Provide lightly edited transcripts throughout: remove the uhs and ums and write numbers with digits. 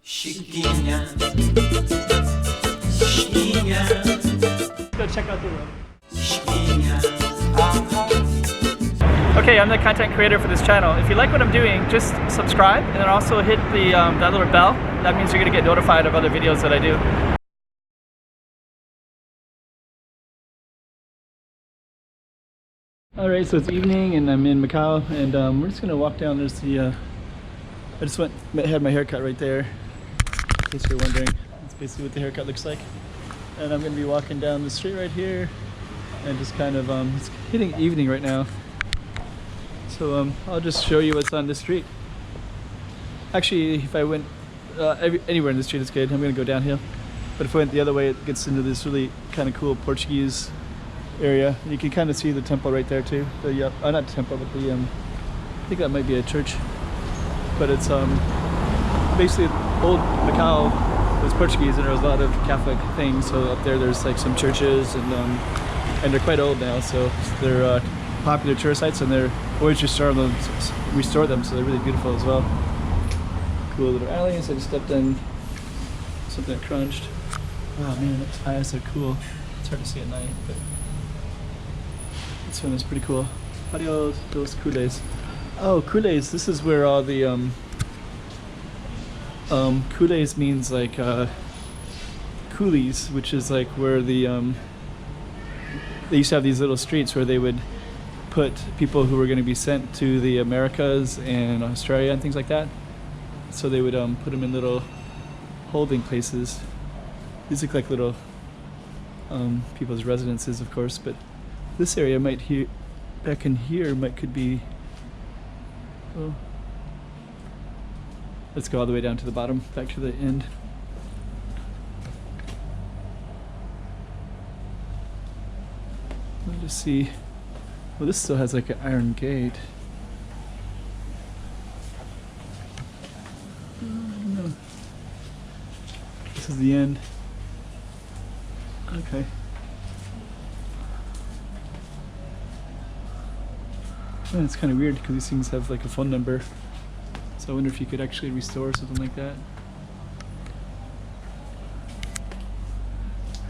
Chiquinha, Chiquinha. Go check out the room. Chiquinha. Okay, I'm the content creator for this channel. If you like what I'm doing, just subscribe and then also hit the that little bell. That means you're gonna get notified of other videos that I do. Alright, so it's evening and I'm in Macau, and we're just gonna walk down. There's the I just had my haircut right there, in case you're wondering. That's basically what the haircut looks like. And I'm gonna be walking down the street right here and just kind of it's hitting evening right now. So I'll just show you what's on the street. Actually, if I went anywhere in the street is good. I'm gonna go downhill. But if I went the other way, it gets into this really kind of cool Portuguese area. You can kind of see the temple right there too. The not temple, but the I think that might be a church. But it's basically old Macau was Portuguese, and there was a lot of Catholic things. So up there's like some churches, and they're quite old now. So they're popular tourist sites, and they're always restore them, so they're really beautiful as well. Cool little alleys. I just stepped in something that crunched. Oh man, those eyes are cool. It's hard to see at night, but this one is pretty cool. Adios, those culés. Oh, culés. This is where all the culés means like coolies, which is like where the they used to have these little streets where they would put people who were going to be sent to the Americas and Australia and things like that. So they would put them in little holding places. These look like little people's residences, of course, but this area might back in here could be. Oh. Let's go all the way down to the bottom, back to the end. Let me just see. Well, this still has like an iron gate. I don't know. This is the end. Okay. Man, it's kind of weird because these things have like a phone number. So I wonder if you could actually restore something like that.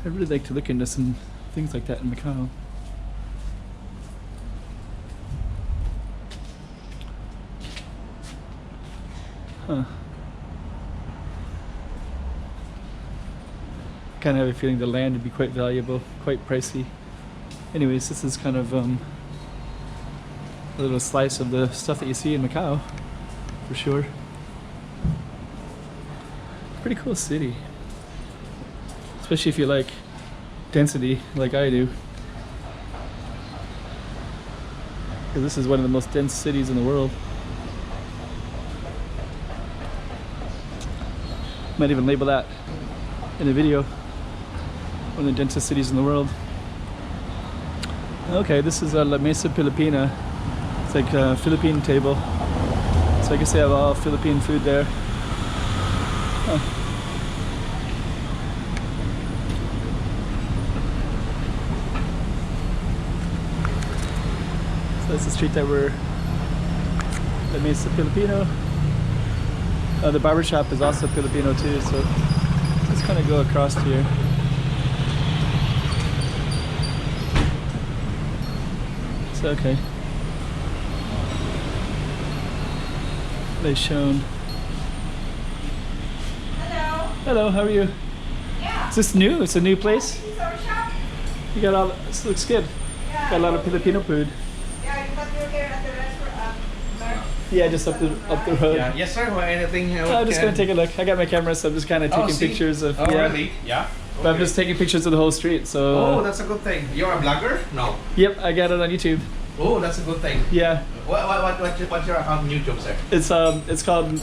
I'd really like to look into some things like that in Macau. Huh. I kind of have a feeling the land would be quite valuable, quite pricey. Anyways, this is kind of a little slice of the stuff that you see in Macau, for sure. Pretty cool city, especially if you like density like I do. Because this is one of the most dense cities in the world. Might even label that in a video. One of the densest cities in the world. Okay, this is La Mesa Filipina. It's like a Philippine table. So I guess they have all Philippine food there. Huh. So that's the street that we're La Mesa Filipino. The barber shop is also Filipino too, so let's kind of go across here. So okay. They shown. Hello. Hello, how are you? Yeah. Is this new? It's a new place? This is our shop. You got all, this looks good. Yeah. Got a lot of Filipino food. Yeah, but you're here at the restaurant. Yeah, just up the road. Yeah. Yes, sir. Anything? I'm just gonna take a look. I got my camera, so I'm just kind of taking pictures of. Oh, yeah. really? Yeah. But I'm just taking pictures of the whole street. So. Oh, that's a good thing. You're a blogger? No. Yep, I got it on YouTube. Oh, that's a good thing. Yeah. What's your account on YouTube, sir? It's called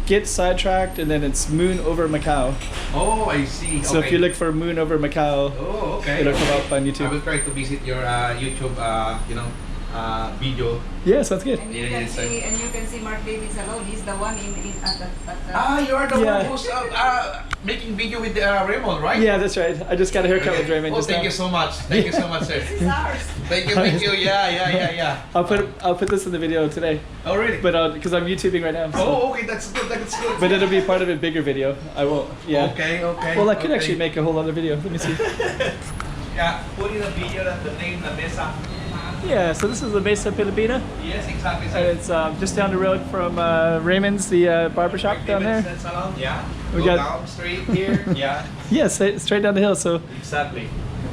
Get Sidetracked, and then it's Moon Over Macau. Oh, I see. So okay. if you look for Moon Over Macau, oh, okay. it'll come up on I YouTube. will try to visit your YouTube, video. Yeah, sounds good. And you can see Mark David Salon. He's the one in at the Ah, you are the Yeah. one who's making video with Raymond, right? Yeah, that's right. I just got a haircut with Okay. Raymond Oh, just thank now. you so much. Thank you so much, sir. This is ours. Thank you. Yeah. I'll put this in the video today, Oh, really? but because I'm YouTubing right now. So. Oh, okay, that's good. But it'll be part of a bigger video. I won't. Yeah. Okay. Well, I could okay. actually make a whole other video. Let me see. Yeah, put in a video that the name, the mesa. Yeah. So this is the Mesa Filipina, Yes, exactly, and sir. it's just down the road from Raymond's, the barbershop down there. Salon. Yeah. We Go got- down straight here. Yeah, Yes, straight down the hill. So exactly.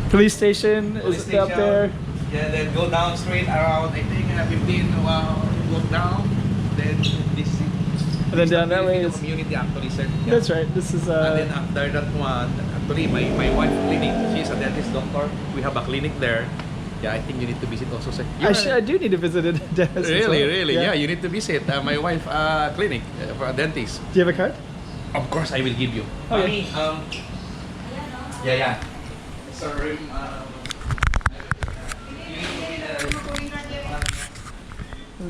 police station Police is up station. there. Yeah, then go down straight around, I think 15, walk down. Then this is And then down that way Filipino is. community actually, sir. Yeah. That's right. This is And then after that one, actually my wife clinic, she's a dentist doctor. We have a clinic there. Yeah, I think you need to visit also, sir. I do need to visit a dentist. as Really, well. really, yeah. You need to visit my wife clinic for a dentist. Do you have a card? Of course, I will give you. Okay. Mommy, yeah. Sorry,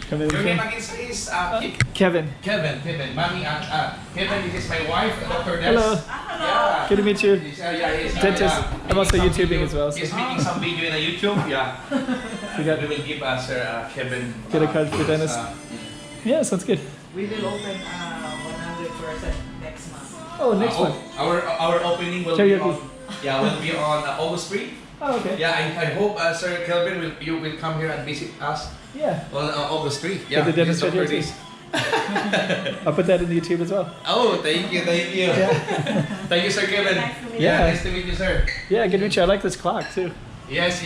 Come in. your name again is Kevin. Kevin. Mommy, Kevin, this is my wife, Dr. Des. Hello. Yeah. Good to meet you. He's, Dentist. I'm also making some YouTubing video. as well, so- He's making some video in a YouTube. Yeah. We got We will give us Kevin. Get a card for dentist. Yeah, sounds good. We will open 100% next month. Oh, next one. Our opening will Karaoke. be on. Yeah, will be on August 3. Oh, okay. Yeah, I hope Sir Kelvin you will come here and visit us Yeah. on August 3. Yeah, the dentist this is right here, Dr. I'll put that in YouTube as well. Oh, thank you. Yeah. Thank you, Sir Kevin. Nice to meet you. Yeah. Nice to meet you, sir. Yeah, good to meet you. I like this clock too. Yes.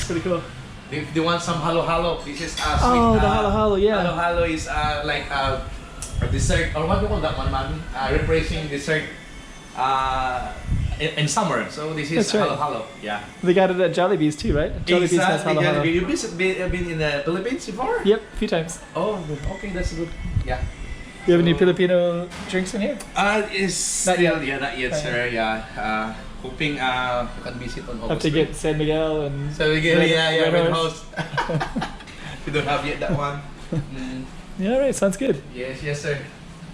Pretty cool. If you want some halo, this is sweet. Oh, the halo, yeah. Halo is like a dessert, or what do you call that one, man? Refreshing dessert in summer. So this is That's right. halo. Yeah. They got it at Jollibee's too, right? Jollibee's has Exactly. halo. You've been in the Philippines before? Yep, a few times. Oh, okay, that's good. Yeah. You have any Filipino drinks in here? Is Not yet. Yeah, not yet, Not sir. Yeah. Hoping you can visit on August. Have to get San Miguel and. So again, Red Red Horse. House. We don't have yet that one. Yeah, all right, sounds good. Yes, sir.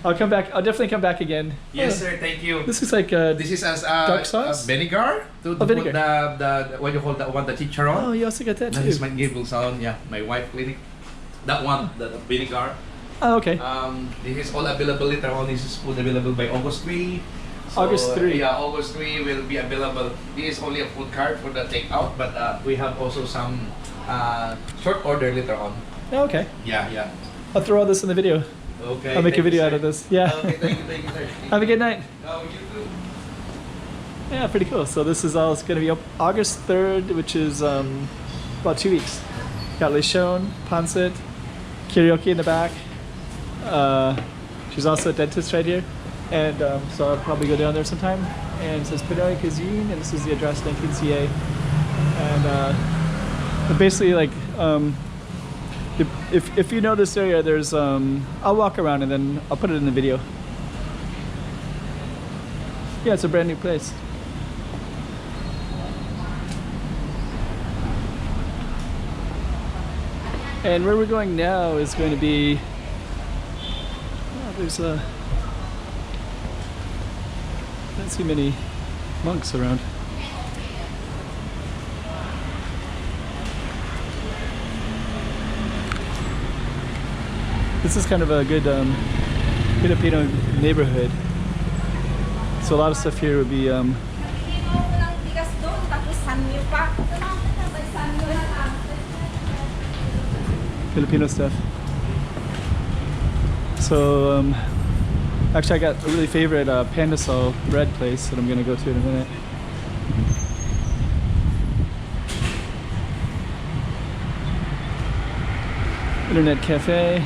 I'll come back. I'll definitely come back again. Yes, Oh, sir. Thank you. This looks like This is as Dark sauce? vinegar to Oh, put vinegar. the what you call that one, the chicharron. Oh, you also got that That is too. my Gable sound. Yeah, my wife clinic. That one, the vinegar. Oh, okay. This is all available later on. This is food available by August 3. August 3. Yeah, August 3 will be available. This is only a food cart for the takeout, but we have also some short order later on. Oh, okay. Yeah. I'll throw all this in the video. Okay. I'll make a thank you, video sir. out of this. Yeah. Okay, thank you, sir. Have a good night. No, you too. Yeah, pretty cool. So this is all going to be up August 3rd, which is about 2 weeks. Got Lechon, Pancit, karaoke in the back. She's also a dentist right here. And so I'll probably go down there sometime. And it says Pinoy Cuisine, and this is the address, 19CA. And basically, like, if you know this area, there's I'll walk around and then I'll put it in the video. Yeah, it's a brand new place. And where we're going now is going to be. Oh, there's a. I don't see many monks around. This is kind of a good Filipino neighborhood. So a lot of stuff here would be Filipino stuff. So actually I got a really favorite Pandasol bread place that I'm gonna go to in a minute. Internet cafe.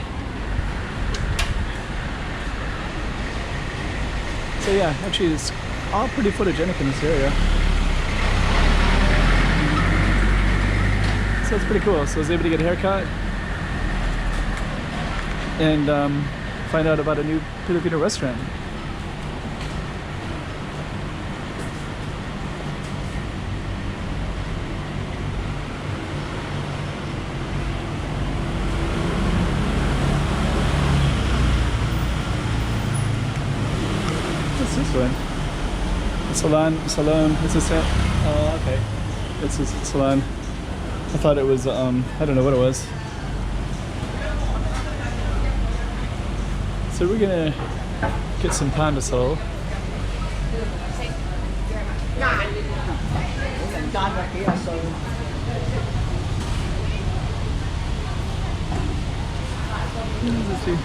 So yeah, actually it's all pretty photogenic in this area. So it's pretty cool. So I was able to get a haircut and find out about a new Filipino restaurant. What's this one? Salon. This is it. Oh, okay. This is salon. I thought it was, I don't know what it was. So we're gonna get some pan de sol. Let's see.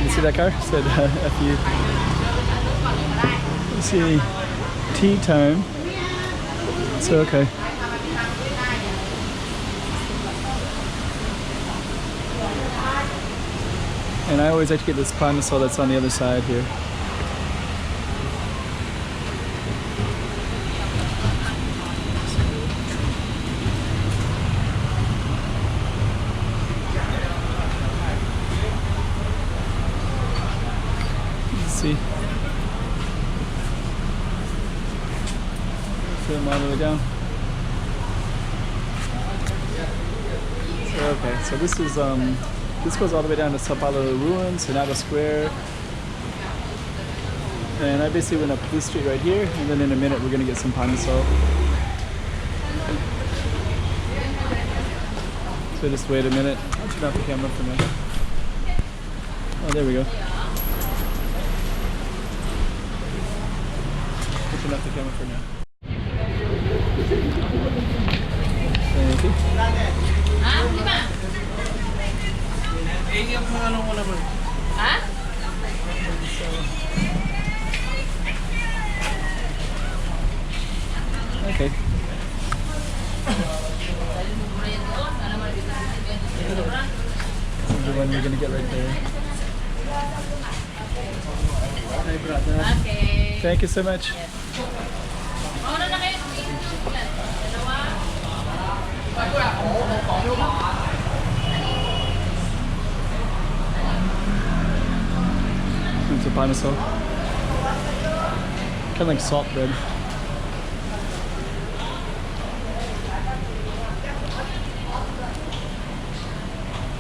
You see that car? It said F you. Let's see. Tea time. So okay. And I always like to get this pan de sol that's on the other side here. See. Film all the way down. So, okay, so this is this goes all the way down to Sao Paulo Ruins, Senado Square. And I basically went up this street right here, and then in a minute we're gonna get some pan de sol. So just wait a minute. I'll turn off the camera for a minute. Oh, there we go. Turn off the camera for now. Thank you. Okay. This is the one we're gonna get right there. Hi, brother. Okay. Thank you so much. It's a pan de sol. Kind of like salt bread.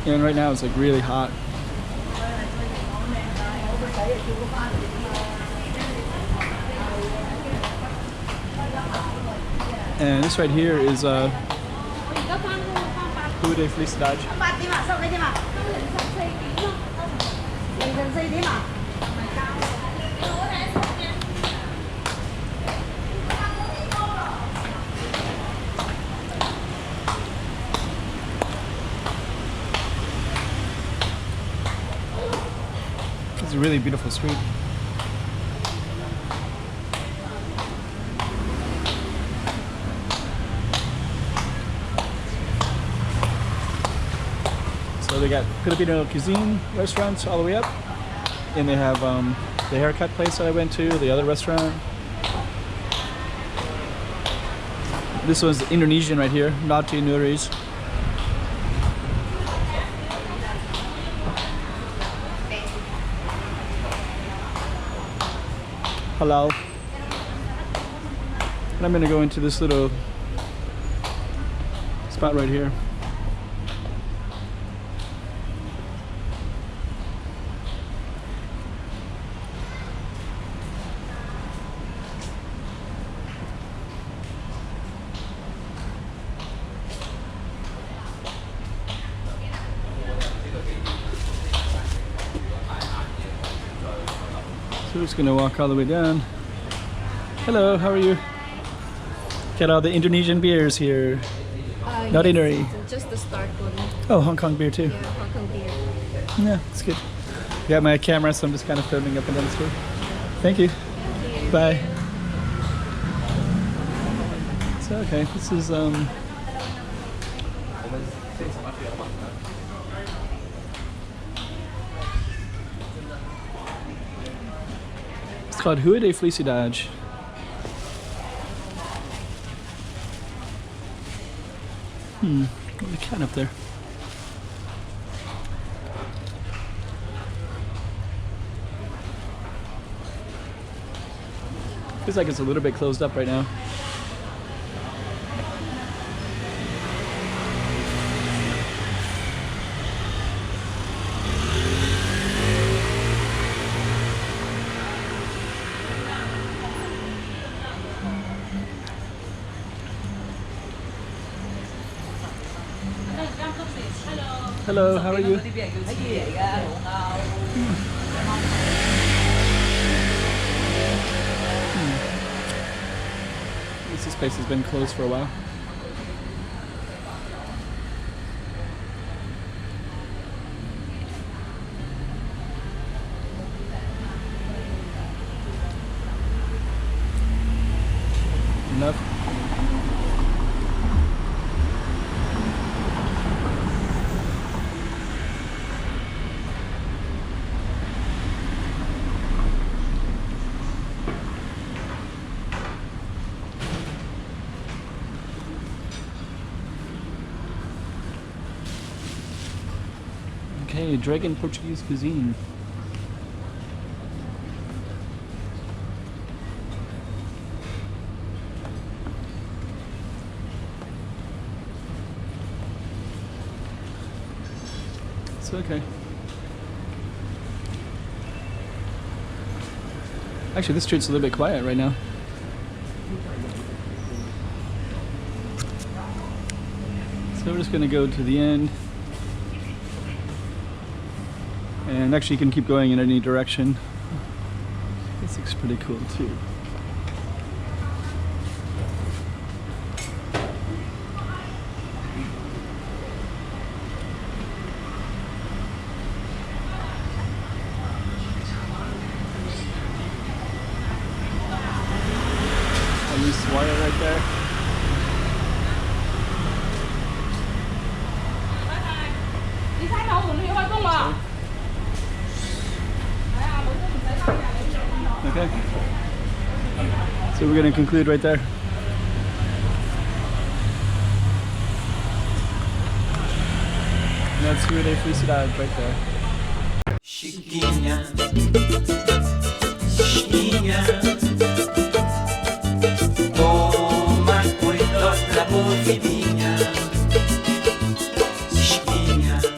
And right now it's like really hot. And this right here is Rua da Felicidade. It's a really beautiful street. So they got Filipino cuisine restaurants all the way up, and they have the haircut place that I went to, the other restaurant. This was Indonesian right here, Nati Nuris. Halal. And I'm gonna go into this little spot right here. So we're just gonna walk all the way down. Hello, how are you? Got all the Indonesian beers here. Not Inari. Just the start one. Oh, Hong Kong beer too. Yeah, Hong Kong beer. Yeah, it's good. Got my camera, so I'm just kind of filming up and down the street. Thank you. Thank you. Bye. So okay, this is it's called Rua da Felicidade. There's a cat up there. Feels like it's a little bit closed up right now. Hello, how are you? This place has been closed for a while. Enough. Okay, Dragon Portuguese cuisine. It's okay. Actually, this street's a little bit quiet right now. So we're just gonna go to the end. And actually you can keep going in any direction. This looks pretty cool too. A loose wire right there. Okay. So we're going to conclude right there. And that's Rua da Felicidade right there. Chiquinha, Chiquinha, toma cuidado da boa filhinha.